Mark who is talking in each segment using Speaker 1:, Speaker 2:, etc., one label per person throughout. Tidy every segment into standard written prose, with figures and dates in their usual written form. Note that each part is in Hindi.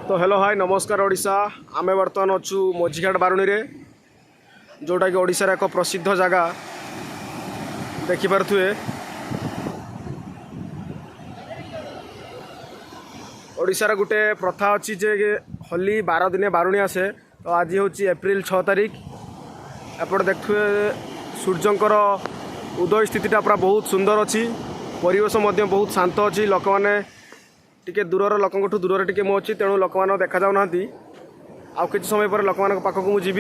Speaker 1: तो हेलो हाय नमस्कार ओडिशा आमे बर्तमान अच्छु मोजीघाट बारुणी रे जोटा कि ओडिशार एक प्रसिद्ध जगह देखिपे। ओडिशार गुटे प्रथा अच्छी जे होली 12 दिने बारुणी आसे। तो आज हूँ एप्रिल 6 तारिख। एपटे देखुए सूर्यंकर उदय स्थितिटा पूरा बहुत सुंदर अच्छी। परिवेश बहुत शांत अच्छी। लोक मैंने टिके दूर लोकों दूर टिके मु अच्छी तेणु लोक मैंने देखा जाऊना। आउ कि समय पर लोक पाखक मुझी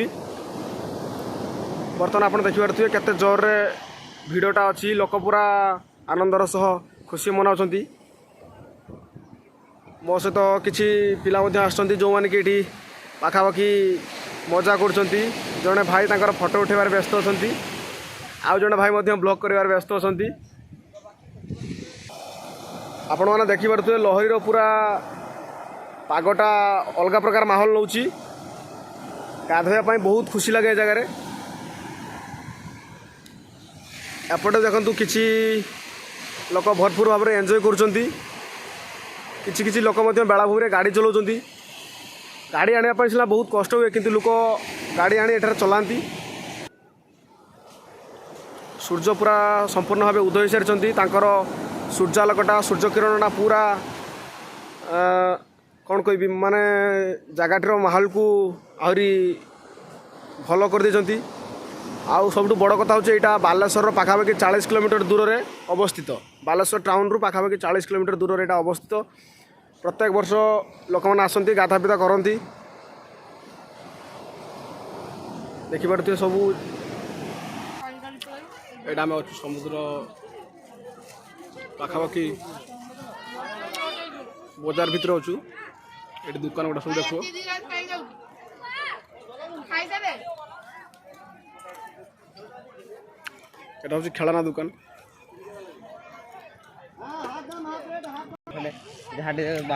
Speaker 1: बर्तमान आप देखिपे केते जोर रे भिड़टा अच्छी। लोक पूरा आनंदर सह खुशी मनाउछंती। मो सहित किसी पिला आसछंती जो माने कि एठी पाखापाखि मजा करछंती। जड़े भाई तांकर फोटो उठेबार व्यस्त अछंती। आउ जड़े भाई मध्य ब्लॉग करिवार व्यस्त अछंती। आपण मैंने देखिपे लहरी पूरा पागटा अलग प्रकार माहौल नौ। गाधोया बहुत खुशी लगे जगार। एपटे देखु किसी लोक भरपूर भाव में एंजॉय करुँच। किसी लोक बेलाभूमि में गाड़ी चलाउं। गाड़ी आने सिला बहुत कष्ट हुए किंतु लोक गाड़ी आनी एठार चलाती। सूर्य पूरा संपूर्ण भाव उदय सारी। सूर्यालोकटा सूर्य किरणटा पूरा कौन कह माने जगटर माहौल को आहरी भल कर देती। आउ सब बड़ कथा हूँ यहाँ बालेश्वर पाखापाखि 40 किलोमीटर दूर में अवस्थित। बालेश्वर टाउन रु पाखापाखि 40 किलोमीटर दूर में अवस्थित। प्रत्येक वर्ष लोक मैंने आसती गाधा पिधा करती। देखिपे सब यहाँ आम अच्छे समुद्र पाखापाखि बजार भितर अच्छु। ये दुकान गोटे सब देख এটা হচ্ছে খেলনা দোকান।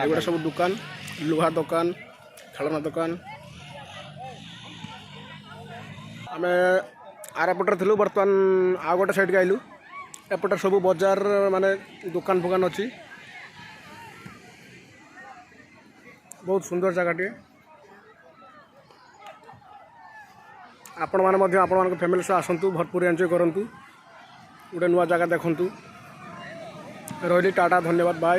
Speaker 1: এগুলো সব দোকান লুহা দোকান খেলনা দোকান। আমি आरपटे थी बर्तमान आ गोटे साइड के आइलु। एपटे सब बजार माने दुकान फुकान अच्छी। बहुत सुंदर जगह। आपण मैंने फैमिली सह आसतु भरपूर एंजॉय करूँ। गोटे नुआ जगह देखूँ। रही टाटा धन्यवाद बाय।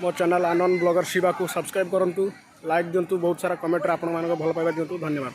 Speaker 1: मो चैनल आनंद ब्लॉगर शिवा को सब्सक्राइब करूँ। लाइक दिंतु बहुत सारा कमेंट आपण भल पाइबा दिंतु। धन्यवाद।